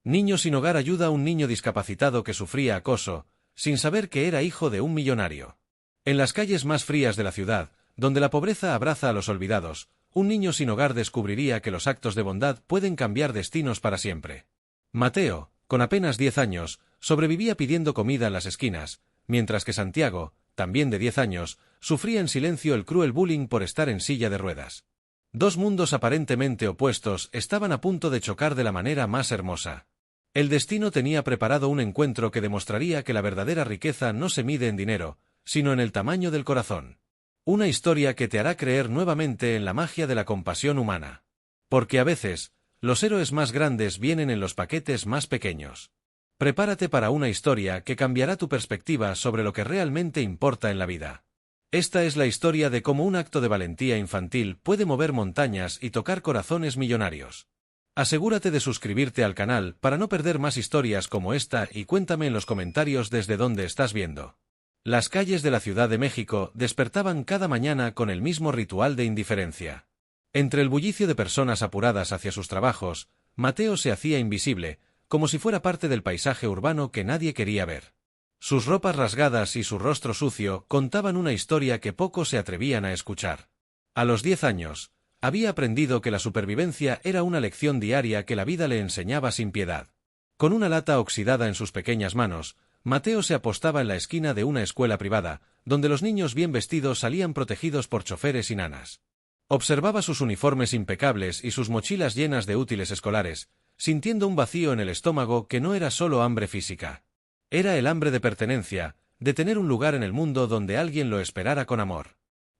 Niño sin hogar ayuda a un niño discapacitado que sufría acoso, sin saber que era hijo de un millonario. En las calles más frías de la ciudad, donde la pobreza abraza a los olvidados, un niño sin hogar descubriría que los actos de bondad pueden cambiar destinos para siempre. Mateo, con apenas 10 años, sobrevivía pidiendo comida en las esquinas, mientras que Santiago, también de 10 años, sufría en silencio el cruel bullying por estar en silla de ruedas. Dos mundos aparentemente opuestos estaban a punto de chocar de la manera más hermosa. El destino tenía preparado un encuentro que demostraría que la verdadera riqueza no se mide en dinero, sino en el tamaño del corazón. Una historia que te hará creer nuevamente en la magia de la compasión humana. Porque a veces, los héroes más grandes vienen en los paquetes más pequeños. Prepárate para una historia que cambiará tu perspectiva sobre lo que realmente importa en la vida. Esta es la historia de cómo un acto de valentía infantil puede mover montañas y tocar corazones millonarios. Asegúrate de suscribirte al canal para no perder más historias como esta y cuéntame en los comentarios desde dónde estás viendo. Las calles de la Ciudad de México despertaban cada mañana con el mismo ritual de indiferencia. Entre el bullicio de personas apuradas hacia sus trabajos, Mateo se hacía invisible, como si fuera parte del paisaje urbano que nadie quería ver. Sus ropas rasgadas y su rostro sucio contaban una historia que pocos se atrevían a escuchar. A los 10 años, había aprendido que la supervivencia era una lección diaria que la vida le enseñaba sin piedad. Con una lata oxidada en sus pequeñas manos, Mateo se apostaba en la esquina de una escuela privada, donde los niños bien vestidos salían protegidos por choferes y nanas. Observaba sus uniformes impecables y sus mochilas llenas de útiles escolares, sintiendo un vacío en el estómago que no era solo hambre física. Era el hambre de pertenencia, de tener un lugar en el mundo donde alguien lo esperara con amor.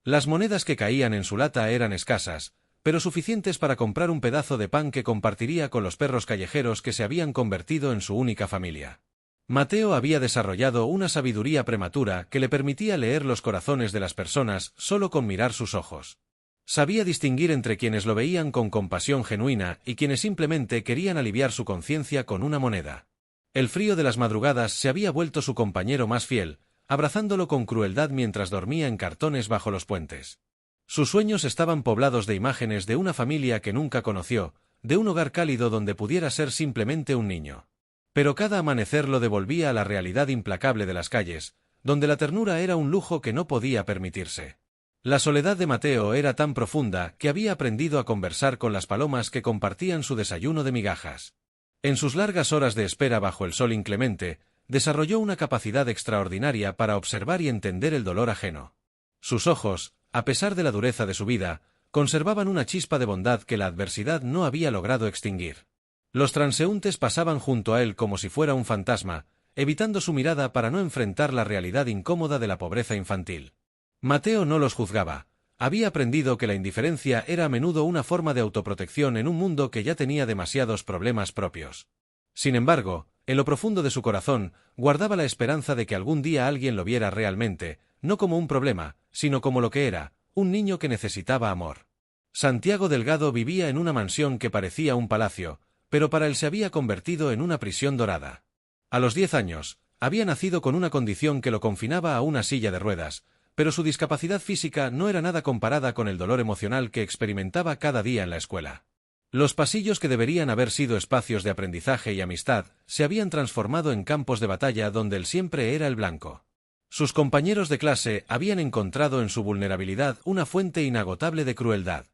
Las monedas que caían en su lata eran escasas, pero suficientes para comprar un pedazo de pan que compartiría con los perros callejeros que se habían convertido en su única familia. Mateo había desarrollado una sabiduría prematura que le permitía leer los corazones de las personas solo con mirar sus ojos. Sabía distinguir entre quienes lo veían con compasión genuina y quienes simplemente querían aliviar su conciencia con una moneda. El frío de las madrugadas se había vuelto su compañero más fiel, abrazándolo con crueldad mientras dormía en cartones bajo los puentes. Sus sueños estaban poblados de imágenes de una familia que nunca conoció, de un hogar cálido donde pudiera ser simplemente un niño. Pero cada amanecer lo devolvía a la realidad implacable de las calles, donde la ternura era un lujo que no podía permitirse. La soledad de Mateo era tan profunda que había aprendido a conversar con las palomas que compartían su desayuno de migajas. En sus largas horas de espera bajo el sol inclemente, desarrolló una capacidad extraordinaria para observar y entender el dolor ajeno. Sus ojos, a pesar de la dureza de su vida, conservaban una chispa de bondad que la adversidad no había logrado extinguir. Los transeúntes pasaban junto a él como si fuera un fantasma, evitando su mirada para no enfrentar la realidad incómoda de la pobreza infantil. Mateo no los juzgaba. Había aprendido que la indiferencia era a menudo una forma de autoprotección en un mundo que ya tenía demasiados problemas propios. Sin embargo, en lo profundo de su corazón, guardaba la esperanza de que algún día alguien lo viera realmente, no como un problema, sino como lo que era, un niño que necesitaba amor. Santiago Delgado vivía en una mansión que parecía un palacio, pero para él se había convertido en una prisión dorada. A los 10 años, había nacido con una condición que lo confinaba a una silla de ruedas, pero su discapacidad física no era nada comparada con el dolor emocional que experimentaba cada día en la escuela. Los pasillos que deberían haber sido espacios de aprendizaje y amistad se habían transformado en campos de batalla donde él siempre era el blanco. Sus compañeros de clase habían encontrado en su vulnerabilidad una fuente inagotable de crueldad.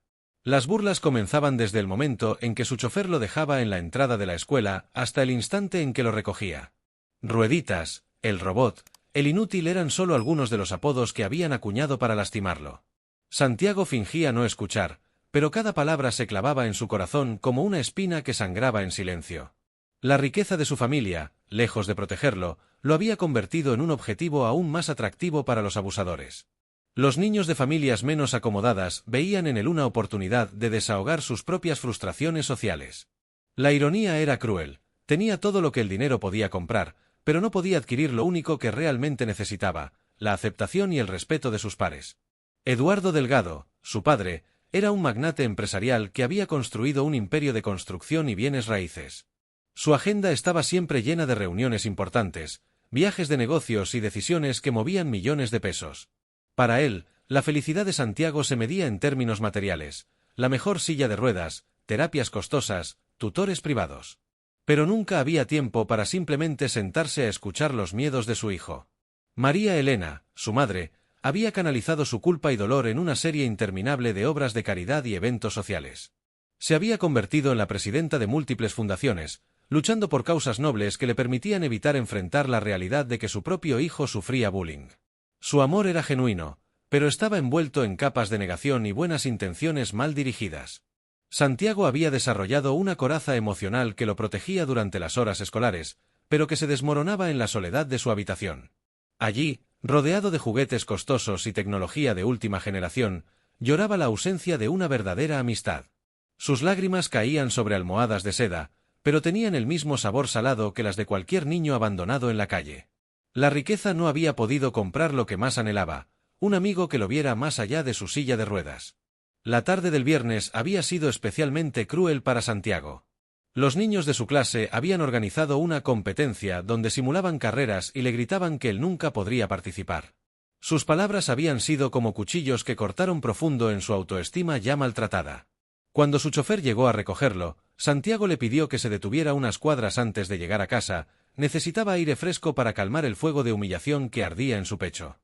Las burlas comenzaban desde el momento en que su chofer lo dejaba en la entrada de la escuela hasta el instante en que lo recogía. Rueditas, el robot, el inútil eran solo algunos de los apodos que habían acuñado para lastimarlo. Santiago fingía no escuchar, pero cada palabra se clavaba en su corazón como una espina que sangraba en silencio. La riqueza de su familia, lejos de protegerlo, lo había convertido en un objetivo aún más atractivo para los abusadores. Los niños de familias menos acomodadas veían en él una oportunidad de desahogar sus propias frustraciones sociales. La ironía era cruel, tenía todo lo que el dinero podía comprar, pero no podía adquirir lo único que realmente necesitaba, la aceptación y el respeto de sus pares. Eduardo Delgado, su padre, era un magnate empresarial que había construido un imperio de construcción y bienes raíces. Su agenda estaba siempre llena de reuniones importantes, viajes de negocios y decisiones que movían millones de pesos. Para él, la felicidad de Santiago se medía en términos materiales, la mejor silla de ruedas, terapias costosas, tutores privados. Pero nunca había tiempo para simplemente sentarse a escuchar los miedos de su hijo. María Elena, su madre, había canalizado su culpa y dolor en una serie interminable de obras de caridad y eventos sociales. Se había convertido en la presidenta de múltiples fundaciones, luchando por causas nobles que le permitían evitar enfrentar la realidad de que su propio hijo sufría bullying. Su amor era genuino, pero estaba envuelto en capas de negación y buenas intenciones mal dirigidas. Santiago había desarrollado una coraza emocional que lo protegía durante las horas escolares, pero que se desmoronaba en la soledad de su habitación. Allí, rodeado de juguetes costosos y tecnología de última generación, lloraba la ausencia de una verdadera amistad. Sus lágrimas caían sobre almohadas de seda, pero tenían el mismo sabor salado que las de cualquier niño abandonado en la calle. La riqueza no había podido comprar lo que más anhelaba, un amigo que lo viera más allá de su silla de ruedas. La tarde del viernes había sido especialmente cruel para Santiago. Los niños de su clase habían organizado una competencia donde simulaban carreras y le gritaban que él nunca podría participar. Sus palabras habían sido como cuchillos que cortaron profundo en su autoestima ya maltratada. Cuando su chofer llegó a recogerlo, Santiago le pidió que se detuviera unas cuadras antes de llegar a casa. Necesitaba aire fresco para calmar el fuego de humillación que ardía en su pecho.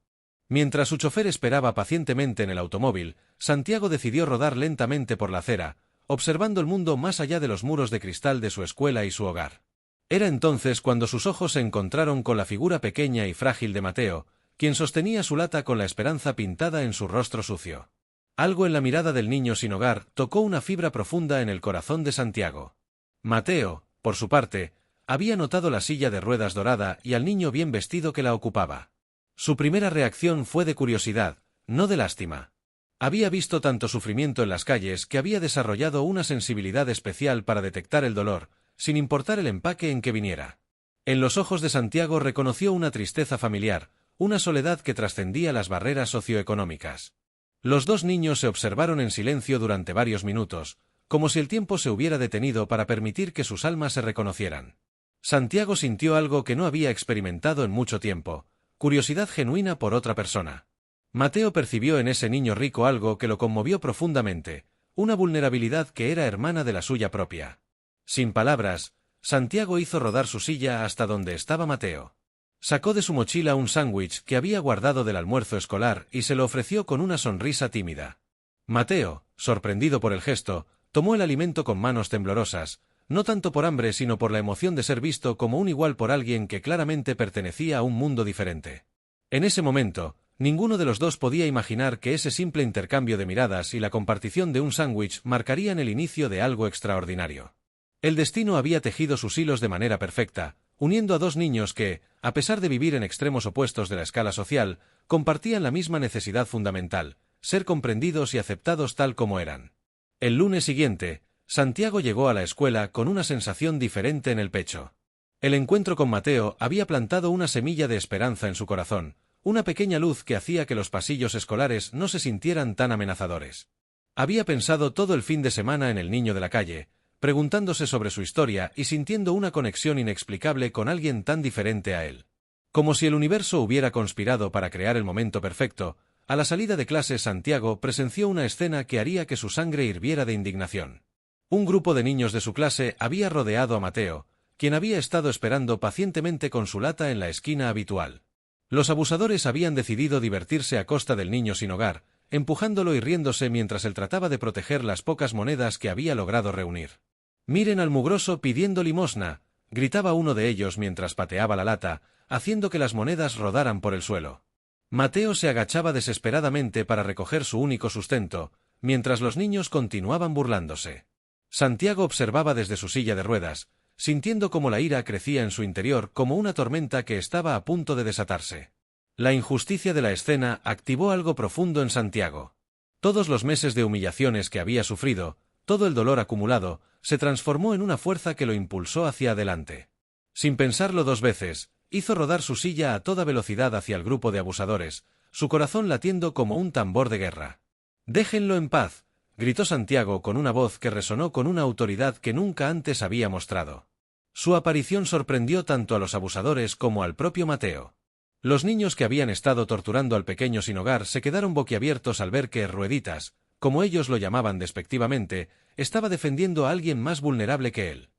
Mientras su chofer esperaba pacientemente en el automóvil, Santiago decidió rodar lentamente por la acera, observando el mundo más allá de los muros de cristal de su escuela y su hogar. Era entonces cuando sus ojos se encontraron con la figura pequeña y frágil de Mateo, quien sostenía su lata con la esperanza pintada en su rostro sucio. Algo en la mirada del niño sin hogar tocó una fibra profunda en el corazón de Santiago. Mateo, por su parte, había notado la silla de ruedas dorada y al niño bien vestido que la ocupaba. Su primera reacción fue de curiosidad, no de lástima. Había visto tanto sufrimiento en las calles que había desarrollado una sensibilidad especial para detectar el dolor, sin importar el empaque en que viniera. En los ojos de Santiago reconoció una tristeza familiar, una soledad que trascendía las barreras socioeconómicas. Los dos niños se observaron en silencio durante varios minutos, como si el tiempo se hubiera detenido para permitir que sus almas se reconocieran. Santiago sintió algo que no había experimentado en mucho tiempo, curiosidad genuina por otra persona. Mateo percibió en ese niño rico algo que lo conmovió profundamente, una vulnerabilidad que era hermana de la suya propia. Sin palabras, Santiago hizo rodar su silla hasta donde estaba Mateo. Sacó de su mochila un sándwich que había guardado del almuerzo escolar y se lo ofreció con una sonrisa tímida. Mateo, sorprendido por el gesto, tomó el alimento con manos temblorosas, no tanto por hambre sino por la emoción de ser visto como un igual por alguien que claramente pertenecía a un mundo diferente. En ese momento, ninguno de los dos podía imaginar que ese simple intercambio de miradas y la compartición de un sándwich marcarían el inicio de algo extraordinario. El destino había tejido sus hilos de manera perfecta, uniendo a dos niños que, a pesar de vivir en extremos opuestos de la escala social, compartían la misma necesidad fundamental, ser comprendidos y aceptados tal como eran. El lunes siguiente, Santiago llegó a la escuela con una sensación diferente en el pecho. El encuentro con Mateo había plantado una semilla de esperanza en su corazón, una pequeña luz que hacía que los pasillos escolares no se sintieran tan amenazadores. Había pensado todo el fin de semana en el niño de la calle, preguntándose sobre su historia y sintiendo una conexión inexplicable con alguien tan diferente a él. Como si el universo hubiera conspirado para crear el momento perfecto, a la salida de clase Santiago presenció una escena que haría que su sangre hirviera de indignación. Un grupo de niños de su clase había rodeado a Mateo, quien había estado esperando pacientemente con su lata en la esquina habitual. Los abusadores habían decidido divertirse a costa del niño sin hogar, empujándolo y riéndose mientras él trataba de proteger las pocas monedas que había logrado reunir. «Miren al mugroso pidiendo limosna», gritaba uno de ellos mientras pateaba la lata, haciendo que las monedas rodaran por el suelo. Mateo se agachaba desesperadamente para recoger su único sustento, mientras los niños continuaban burlándose. Santiago observaba desde su silla de ruedas, sintiendo cómo la ira crecía en su interior como una tormenta que estaba a punto de desatarse. La injusticia de la escena activó algo profundo en Santiago. Todos los meses de humillaciones que había sufrido, todo el dolor acumulado, se transformó en una fuerza que lo impulsó hacia adelante. Sin pensarlo dos veces, hizo rodar su silla a toda velocidad hacia el grupo de abusadores, su corazón latiendo como un tambor de guerra. «¡Déjenlo en paz!», gritó Santiago con una voz que resonó con una autoridad que nunca antes había mostrado. Su aparición sorprendió tanto a los abusadores como al propio Mateo. Los niños que habían estado torturando al pequeño sin hogar se quedaron boquiabiertos al ver que Rueditas, como ellos lo llamaban despectivamente, estaba defendiendo a alguien más vulnerable que él.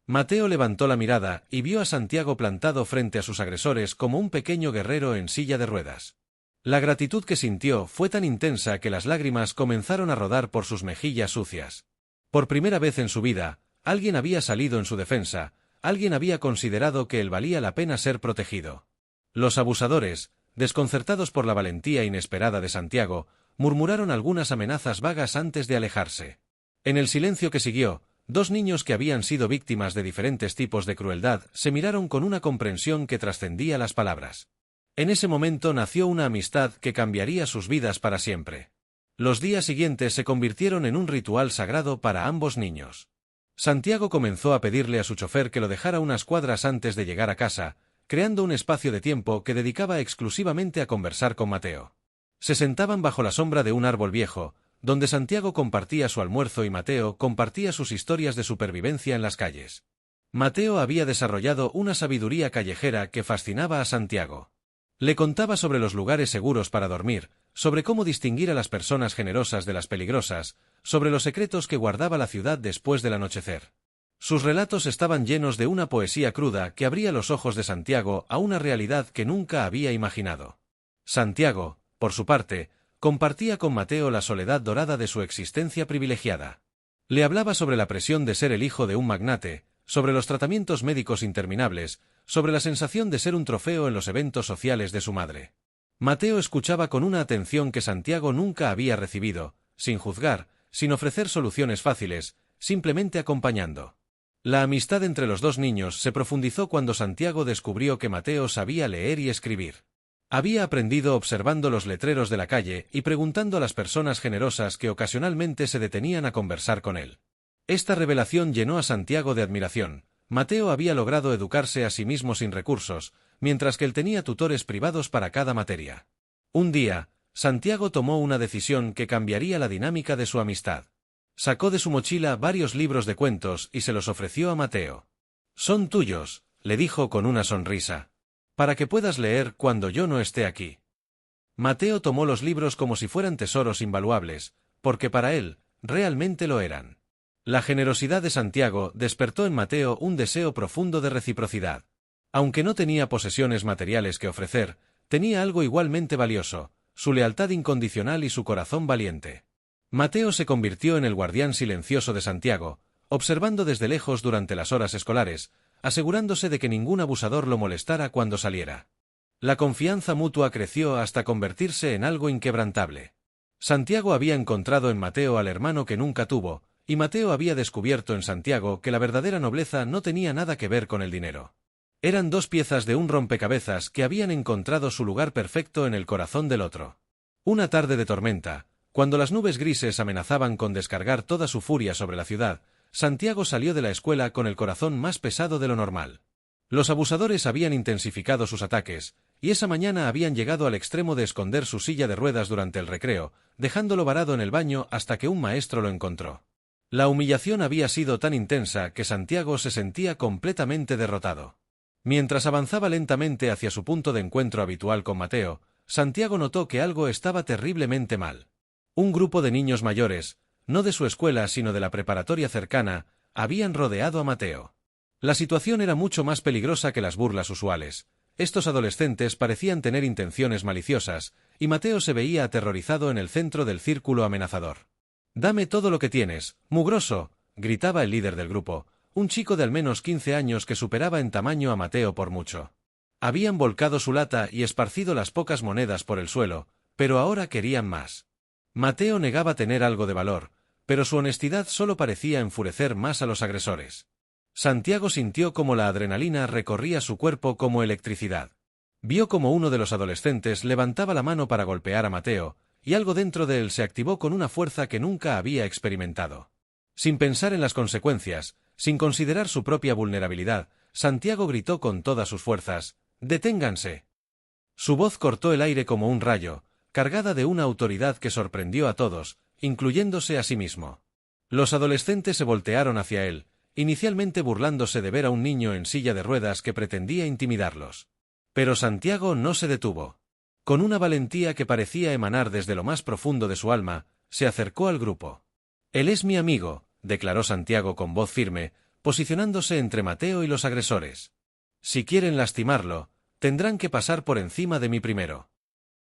Mateo levantó la mirada y vio a Santiago plantado frente a sus agresores como un pequeño guerrero en silla de ruedas. La gratitud que sintió fue tan intensa que las lágrimas comenzaron a rodar por sus mejillas sucias. Por primera vez en su vida, alguien había salido en su defensa, alguien había considerado que él valía la pena ser protegido. Los abusadores, desconcertados por la valentía inesperada de Santiago, murmuraron algunas amenazas vagas antes de alejarse. En el silencio que siguió, dos niños que habían sido víctimas de diferentes tipos de crueldad se miraron con una comprensión que trascendía las palabras. En ese momento nació una amistad que cambiaría sus vidas para siempre. Los días siguientes se convirtieron en un ritual sagrado para ambos niños. Santiago comenzó a pedirle a su chofer que lo dejara unas cuadras antes de llegar a casa, creando un espacio de tiempo que dedicaba exclusivamente a conversar con Mateo. Se sentaban bajo la sombra de un árbol viejo, donde Santiago compartía su almuerzo y Mateo compartía sus historias de supervivencia en las calles. Mateo había desarrollado una sabiduría callejera que fascinaba a Santiago. Le contaba sobre los lugares seguros para dormir, sobre cómo distinguir a las personas generosas de las peligrosas, sobre los secretos que guardaba la ciudad después del anochecer. Sus relatos estaban llenos de una poesía cruda que abría los ojos de Santiago a una realidad que nunca había imaginado. Santiago, por su parte, compartía con Mateo la soledad dorada de su existencia privilegiada. Le hablaba sobre la presión de ser el hijo de un magnate, sobre los tratamientos médicos interminables, sobre la sensación de ser un trofeo en los eventos sociales de su madre. Mateo escuchaba con una atención que Santiago nunca había recibido, sin juzgar, sin ofrecer soluciones fáciles, simplemente acompañando. La amistad entre los dos niños se profundizó cuando Santiago descubrió que Mateo sabía leer y escribir. Había aprendido observando los letreros de la calle y preguntando a las personas generosas que ocasionalmente se detenían a conversar con él. Esta revelación llenó a Santiago de admiración. Mateo había logrado educarse a sí mismo sin recursos, mientras que él tenía tutores privados para cada materia. Un día, Santiago tomó una decisión que cambiaría la dinámica de su amistad. Sacó de su mochila varios libros de cuentos y se los ofreció a Mateo. «Son tuyos», le dijo con una sonrisa, «para que puedas leer cuando yo no esté aquí». Mateo tomó los libros como si fueran tesoros invaluables, porque para él, realmente lo eran. La generosidad de Santiago despertó en Mateo un deseo profundo de reciprocidad. Aunque no tenía posesiones materiales que ofrecer, tenía algo igualmente valioso, su lealtad incondicional y su corazón valiente. Mateo se convirtió en el guardián silencioso de Santiago, observando desde lejos durante las horas escolares, asegurándose de que ningún abusador lo molestara cuando saliera. La confianza mutua creció hasta convertirse en algo inquebrantable. Santiago había encontrado en Mateo al hermano que nunca tuvo, y Mateo había descubierto en Santiago que la verdadera nobleza no tenía nada que ver con el dinero. Eran dos piezas de un rompecabezas que habían encontrado su lugar perfecto en el corazón del otro. Una tarde de tormenta, cuando las nubes grises amenazaban con descargar toda su furia sobre la ciudad, Santiago salió de la escuela con el corazón más pesado de lo normal. Los abusadores habían intensificado sus ataques, y esa mañana habían llegado al extremo de esconder su silla de ruedas durante el recreo, dejándolo varado en el baño hasta que un maestro lo encontró. La humillación había sido tan intensa que Santiago se sentía completamente derrotado. Mientras avanzaba lentamente hacia su punto de encuentro habitual con Mateo, Santiago notó que algo estaba terriblemente mal. Un grupo de niños mayores, no de su escuela sino de la preparatoria cercana, habían rodeado a Mateo. La situación era mucho más peligrosa que las burlas usuales. Estos adolescentes parecían tener intenciones maliciosas, y Mateo se veía aterrorizado en el centro del círculo amenazador. «Dame todo lo que tienes, mugroso», gritaba el líder del grupo, un chico de al menos 15 años que superaba en tamaño a Mateo por mucho. Habían volcado su lata y esparcido las pocas monedas por el suelo, pero ahora querían más. Mateo negaba tener algo de valor, pero su honestidad solo parecía enfurecer más a los agresores. Santiago sintió como la adrenalina recorría su cuerpo como electricidad. Vio como uno de los adolescentes levantaba la mano para golpear a Mateo, y algo dentro de él se activó con una fuerza que nunca había experimentado. Sin pensar en las consecuencias, sin considerar su propia vulnerabilidad, Santiago gritó con todas sus fuerzas: «¡Deténganse!». Su voz cortó el aire como un rayo, cargada de una autoridad que sorprendió a todos, incluyéndose a sí mismo. Los adolescentes se voltearon hacia él, inicialmente burlándose de ver a un niño en silla de ruedas que pretendía intimidarlos. Pero Santiago no se detuvo. Con una valentía que parecía emanar desde lo más profundo de su alma, se acercó al grupo. «Él es mi amigo», declaró Santiago con voz firme, posicionándose entre Mateo y los agresores. Si quieren lastimarlo, tendrán que pasar por encima de mí primero.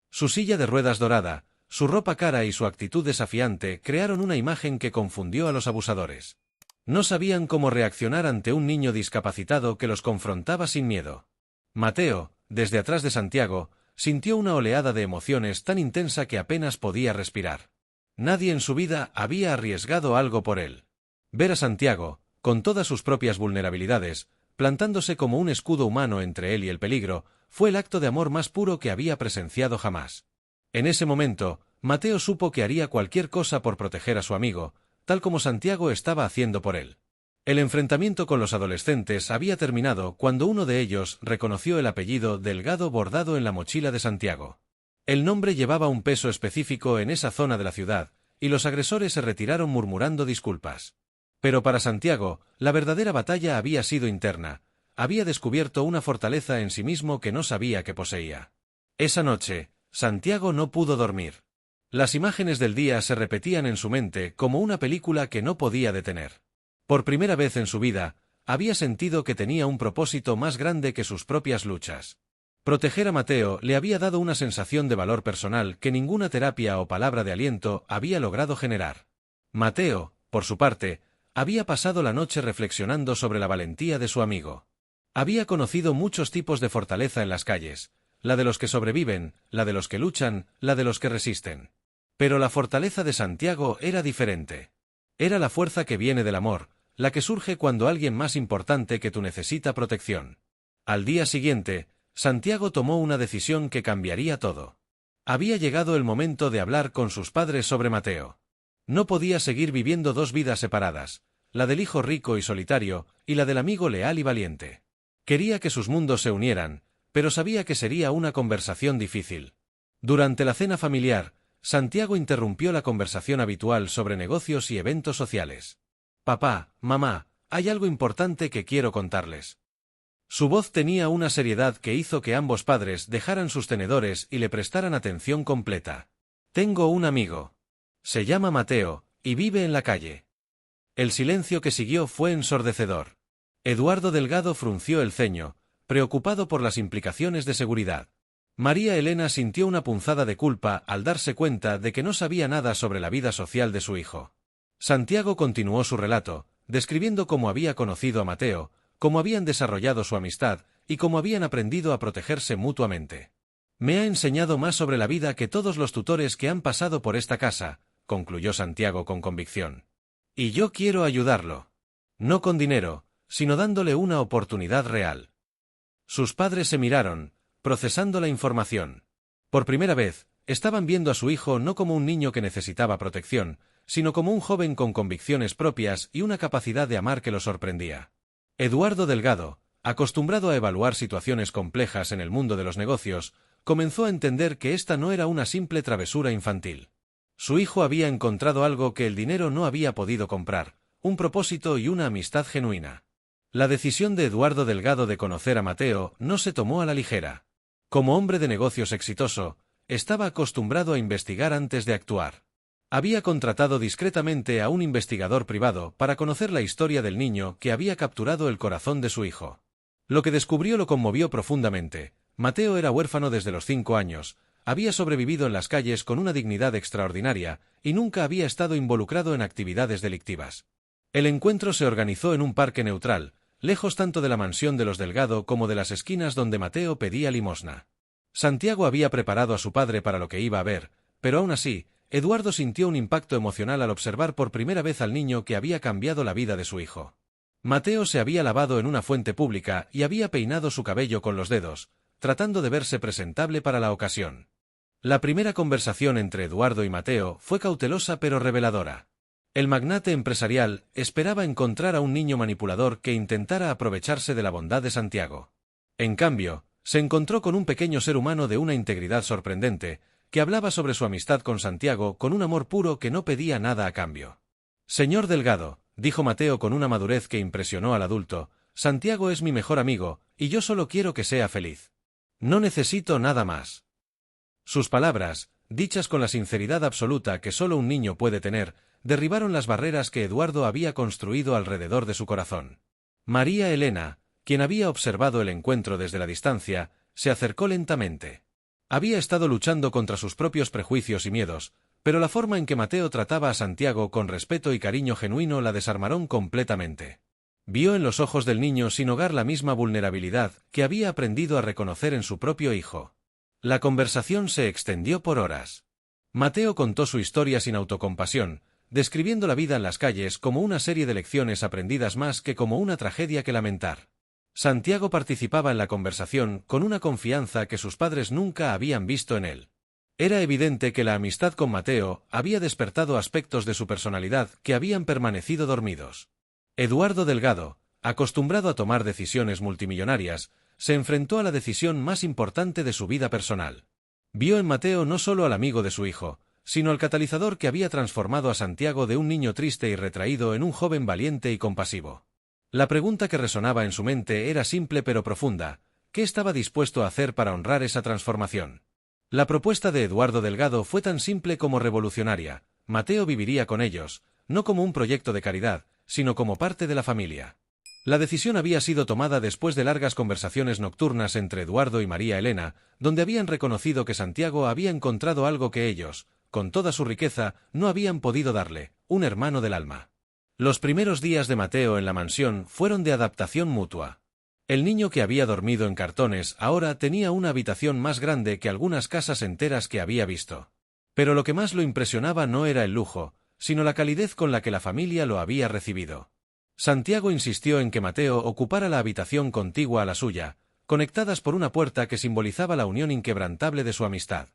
Su silla de ruedas dorada, su ropa cara y su actitud desafiante crearon una imagen que confundió a los abusadores. No sabían cómo reaccionar ante un niño discapacitado que los confrontaba sin miedo. Mateo, desde atrás de Santiago, sintió una oleada de emociones tan intensa que apenas podía respirar. Nadie en su vida había arriesgado algo por él. Ver a Santiago, con todas sus propias vulnerabilidades, plantándose como un escudo humano entre él y el peligro, fue el acto de amor más puro que había presenciado jamás. En ese momento, Mateo supo que haría cualquier cosa por proteger a su amigo, tal como Santiago estaba haciendo por él. El enfrentamiento con los adolescentes había terminado cuando uno de ellos reconoció el apellido Delgado bordado en la mochila de Santiago. El nombre llevaba un peso específico en esa zona de la ciudad, y los agresores se retiraron murmurando disculpas. Pero para Santiago, la verdadera batalla había sido interna. Había descubierto una fortaleza en sí mismo que no sabía que poseía. Esa noche, Santiago no pudo dormir. Las imágenes del día se repetían en su mente como una película que no podía detener. Por primera vez en su vida, había sentido que tenía un propósito más grande que sus propias luchas. Proteger a Mateo le había dado una sensación de valor personal que ninguna terapia o palabra de aliento había logrado generar. Mateo, por su parte, había pasado la noche reflexionando sobre la valentía de su amigo. Había conocido muchos tipos de fortaleza en las calles, la de los que sobreviven, la de los que luchan, la de los que resisten. Pero la fortaleza de Santiago era diferente. Era la fuerza que viene del amor, la que surge cuando alguien más importante que tú necesita protección. Al día siguiente, Santiago tomó una decisión que cambiaría todo. Había llegado el momento de hablar con sus padres sobre Mateo. No podía seguir viviendo dos vidas separadas, la del hijo rico y solitario, y la del amigo leal y valiente. Quería que sus mundos se unieran, pero sabía que sería una conversación difícil. Durante la cena familiar, Santiago interrumpió la conversación habitual sobre negocios y eventos sociales. «Papá, mamá, hay algo importante que quiero contarles». Su voz tenía una seriedad que hizo que ambos padres dejaran sus tenedores y le prestaran atención completa. «Tengo un amigo. Se llama Mateo, y vive en la calle». El silencio que siguió fue ensordecedor. Eduardo Delgado frunció el ceño, preocupado por las implicaciones de seguridad. María Elena sintió una punzada de culpa al darse cuenta de que no sabía nada sobre la vida social de su hijo. Santiago continuó su relato, describiendo cómo había conocido a Mateo, cómo habían desarrollado su amistad y cómo habían aprendido a protegerse mutuamente. «Me ha enseñado más sobre la vida que todos los tutores que han pasado por esta casa», concluyó Santiago con convicción. «Y yo quiero ayudarlo. No con dinero, sino dándole una oportunidad real». Sus padres se miraron, procesando la información. Por primera vez, estaban viendo a su hijo no como un niño que necesitaba protección, sino como un joven con convicciones propias y una capacidad de amar que lo sorprendía. Eduardo Delgado, acostumbrado a evaluar situaciones complejas en el mundo de los negocios, comenzó a entender que esta no era una simple travesura infantil. Su hijo había encontrado algo que el dinero no había podido comprar, un propósito y una amistad genuina. La decisión de Eduardo Delgado de conocer a Mateo no se tomó a la ligera. Como hombre de negocios exitoso, estaba acostumbrado a investigar antes de actuar. Había contratado discretamente a un investigador privado para conocer la historia del niño que había capturado el corazón de su hijo. Lo que descubrió lo conmovió profundamente. Mateo era huérfano desde los 5 años, había sobrevivido en las calles con una dignidad extraordinaria y nunca había estado involucrado en actividades delictivas. El encuentro se organizó en un parque neutral, lejos tanto de la mansión de los Delgado como de las esquinas donde Mateo pedía limosna. Santiago había preparado a su padre para lo que iba a ver, pero aún así, Eduardo sintió un impacto emocional al observar por primera vez al niño que había cambiado la vida de su hijo. Mateo se había lavado en una fuente pública y había peinado su cabello con los dedos, tratando de verse presentable para la ocasión. La primera conversación entre Eduardo y Mateo fue cautelosa pero reveladora. El magnate empresarial esperaba encontrar a un niño manipulador que intentara aprovecharse de la bondad de Santiago. En cambio, se encontró con un pequeño ser humano de una integridad sorprendente, que hablaba sobre su amistad con Santiago con un amor puro que no pedía nada a cambio. «Señor Delgado», dijo Mateo con una madurez que impresionó al adulto, «Santiago es mi mejor amigo, y yo solo quiero que sea feliz. No necesito nada más». Sus palabras, dichas con la sinceridad absoluta que solo un niño puede tener, derribaron las barreras que Eduardo había construido alrededor de su corazón. María Elena, quien había observado el encuentro desde la distancia, se acercó lentamente. Había estado luchando contra sus propios prejuicios y miedos, pero la forma en que Mateo trataba a Santiago con respeto y cariño genuino la desarmaron completamente. Vio en los ojos del niño sin hogar la misma vulnerabilidad que había aprendido a reconocer en su propio hijo. La conversación se extendió por horas. Mateo contó su historia sin autocompasión, describiendo la vida en las calles como una serie de lecciones aprendidas más que como una tragedia que lamentar. Santiago participaba en la conversación con una confianza que sus padres nunca habían visto en él. Era evidente que la amistad con Mateo había despertado aspectos de su personalidad que habían permanecido dormidos. Eduardo Delgado, acostumbrado a tomar decisiones multimillonarias, se enfrentó a la decisión más importante de su vida personal. Vio en Mateo no solo al amigo de su hijo, sino al catalizador que había transformado a Santiago de un niño triste y retraído en un joven valiente y compasivo. La pregunta que resonaba en su mente era simple pero profunda: ¿qué estaba dispuesto a hacer para honrar esa transformación? La propuesta de Eduardo Delgado fue tan simple como revolucionaria: Mateo viviría con ellos, no como un proyecto de caridad, sino como parte de la familia. La decisión había sido tomada después de largas conversaciones nocturnas entre Eduardo y María Elena, donde habían reconocido que Santiago había encontrado algo que ellos, con toda su riqueza, no habían podido darle: un hermano del alma. Los primeros días de Mateo en la mansión fueron de adaptación mutua. El niño que había dormido en cartones ahora tenía una habitación más grande que algunas casas enteras que había visto. Pero lo que más lo impresionaba no era el lujo, sino la calidez con la que la familia lo había recibido. Santiago insistió en que Mateo ocupara la habitación contigua a la suya, conectadas por una puerta que simbolizaba la unión inquebrantable de su amistad.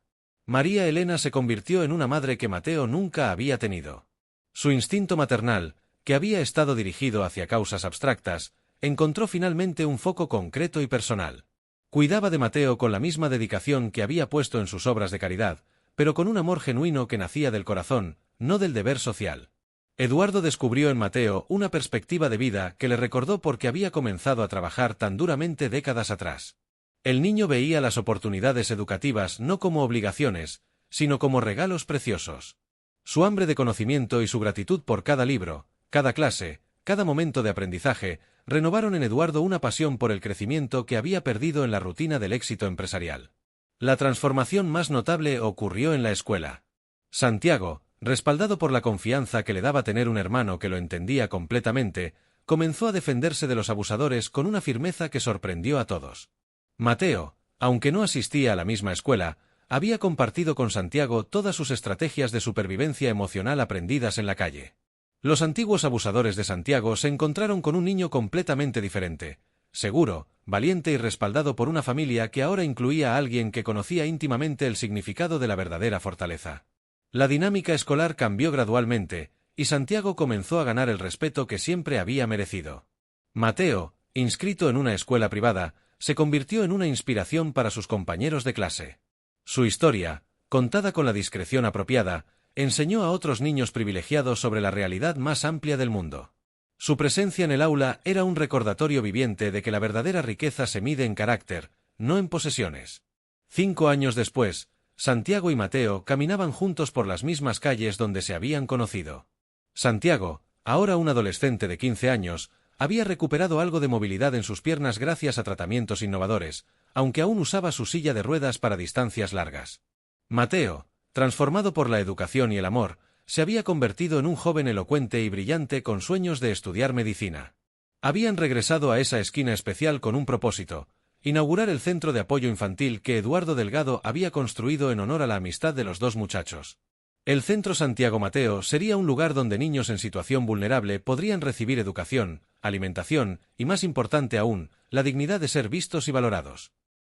María Elena se convirtió en una madre que Mateo nunca había tenido. Su instinto maternal, que había estado dirigido hacia causas abstractas, encontró finalmente un foco concreto y personal. Cuidaba de Mateo con la misma dedicación que había puesto en sus obras de caridad, pero con un amor genuino que nacía del corazón, no del deber social. Eduardo descubrió en Mateo una perspectiva de vida que le recordó por qué había comenzado a trabajar tan duramente décadas atrás. El niño veía las oportunidades educativas no como obligaciones, sino como regalos preciosos. Su hambre de conocimiento y su gratitud por cada libro, cada clase, cada momento de aprendizaje, renovaron en Eduardo una pasión por el crecimiento que había perdido en la rutina del éxito empresarial. La transformación más notable ocurrió en la escuela. Santiago, respaldado por la confianza que le daba tener un hermano que lo entendía completamente, comenzó a defenderse de los abusadores con una firmeza que sorprendió a todos. Mateo, aunque no asistía a la misma escuela, había compartido con Santiago todas sus estrategias de supervivencia emocional aprendidas en la calle. Los antiguos abusadores de Santiago se encontraron con un niño completamente diferente, seguro, valiente y respaldado por una familia que ahora incluía a alguien que conocía íntimamente el significado de la verdadera fortaleza. La dinámica escolar cambió gradualmente, y Santiago comenzó a ganar el respeto que siempre había merecido. Mateo, inscrito en una escuela privada, se convirtió en una inspiración para sus compañeros de clase. Su historia, contada con la discreción apropiada, enseñó a otros niños privilegiados sobre la realidad más amplia del mundo. Su presencia en el aula era un recordatorio viviente de que la verdadera riqueza se mide en carácter, no en posesiones. 5 años después, Santiago y Mateo caminaban juntos por las mismas calles donde se habían conocido. Santiago, ahora un adolescente de 15 años, había recuperado algo de movilidad en sus piernas gracias a tratamientos innovadores, aunque aún usaba su silla de ruedas para distancias largas. Mateo, transformado por la educación y el amor, se había convertido en un joven elocuente y brillante con sueños de estudiar medicina. Habían regresado a esa esquina especial con un propósito: inaugurar el centro de apoyo infantil que Eduardo Delgado había construido en honor a la amistad de los dos muchachos. El Centro Santiago Mateo sería un lugar donde niños en situación vulnerable podrían recibir educación, alimentación y, más importante aún, la dignidad de ser vistos y valorados.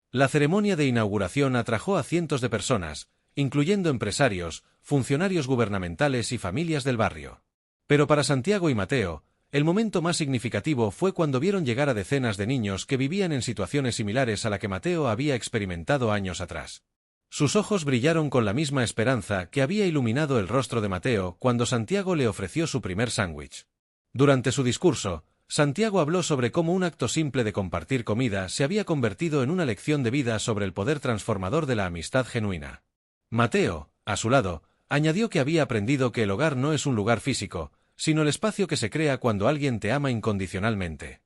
La ceremonia de inauguración atrajo a cientos de personas, incluyendo empresarios, funcionarios gubernamentales y familias del barrio. Pero para Santiago y Mateo, el momento más significativo fue cuando vieron llegar a decenas de niños que vivían en situaciones similares a la que Mateo había experimentado años atrás. Sus ojos brillaron con la misma esperanza que había iluminado el rostro de Mateo cuando Santiago le ofreció su primer sándwich. Durante su discurso, Santiago habló sobre cómo un acto simple de compartir comida se había convertido en una lección de vida sobre el poder transformador de la amistad genuina. Mateo, a su lado, añadió que había aprendido que el hogar no es un lugar físico, sino el espacio que se crea cuando alguien te ama incondicionalmente.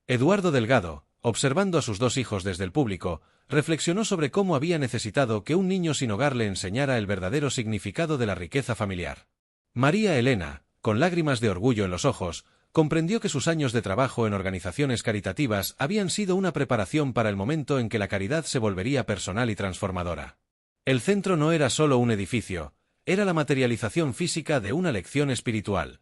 Eduardo Delgado, observando a sus dos hijos desde el público, reflexionó sobre cómo había necesitado que un niño sin hogar le enseñara el verdadero significado de la riqueza familiar. María Elena, con lágrimas de orgullo en los ojos, comprendió que sus años de trabajo en organizaciones caritativas habían sido una preparación para el momento en que la caridad se volvería personal y transformadora. El centro no era solo un edificio, era la materialización física de una lección espiritual.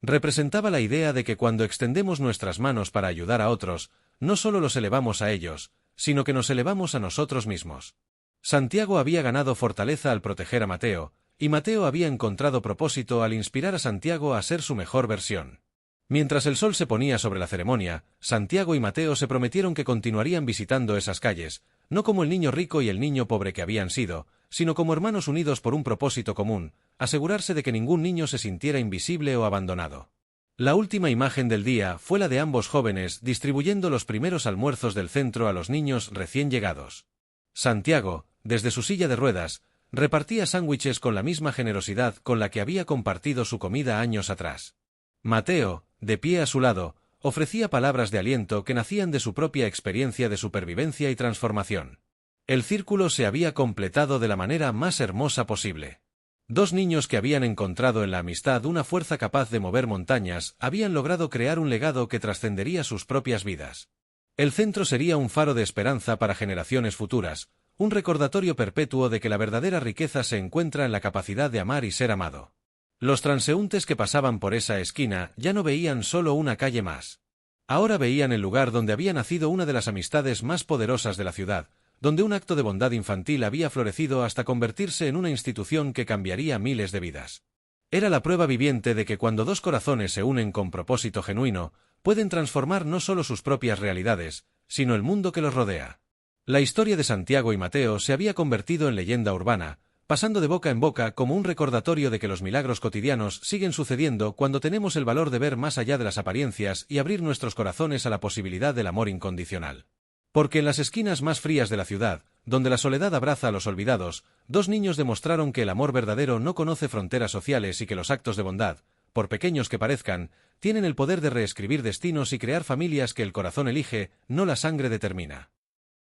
Representaba la idea de que cuando extendemos nuestras manos para ayudar a otros, no solo los elevamos a ellos, sino que nos elevamos a nosotros mismos. Santiago había ganado fortaleza al proteger a Mateo, y Mateo había encontrado propósito al inspirar a Santiago a ser su mejor versión. Mientras el sol se ponía sobre la ceremonia, Santiago y Mateo se prometieron que continuarían visitando esas calles, no como el niño rico y el niño pobre que habían sido, sino como hermanos unidos por un propósito común, asegurarse de que ningún niño se sintiera invisible o abandonado. La última imagen del día fue la de ambos jóvenes distribuyendo los primeros almuerzos del centro a los niños recién llegados. Santiago, desde su silla de ruedas, repartía sándwiches con la misma generosidad con la que había compartido su comida años atrás. Mateo, de pie a su lado, ofrecía palabras de aliento que nacían de su propia experiencia de supervivencia y transformación. El círculo se había completado de la manera más hermosa posible. Dos niños que habían encontrado en la amistad una fuerza capaz de mover montañas habían logrado crear un legado que trascendería sus propias vidas. El centro sería un faro de esperanza para generaciones futuras, un recordatorio perpetuo de que la verdadera riqueza se encuentra en la capacidad de amar y ser amado. Los transeúntes que pasaban por esa esquina ya no veían solo una calle más. Ahora veían el lugar donde había nacido una de las amistades más poderosas de la ciudad, donde un acto de bondad infantil había florecido hasta convertirse en una institución que cambiaría miles de vidas. Era la prueba viviente de que cuando dos corazones se unen con propósito genuino, pueden transformar no solo sus propias realidades, sino el mundo que los rodea. La historia de Santiago y Mateo se había convertido en leyenda urbana, pasando de boca en boca como un recordatorio de que los milagros cotidianos siguen sucediendo cuando tenemos el valor de ver más allá de las apariencias y abrir nuestros corazones a la posibilidad del amor incondicional. Porque en las esquinas más frías de la ciudad, donde la soledad abraza a los olvidados, dos niños demostraron que el amor verdadero no conoce fronteras sociales y que los actos de bondad, por pequeños que parezcan, tienen el poder de reescribir destinos y crear familias que el corazón elige, no la sangre determina.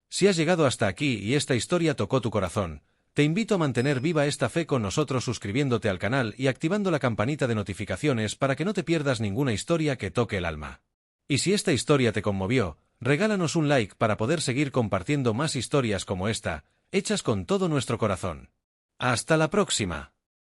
Si has llegado hasta aquí y esta historia tocó tu corazón, te invito a mantener viva esta fe con nosotros suscribiéndote al canal y activando la campanita de notificaciones para que no te pierdas ninguna historia que toque el alma. Y si esta historia te conmovió, regálanos un like para poder seguir compartiendo más historias como esta, hechas con todo nuestro corazón. ¡Hasta la próxima!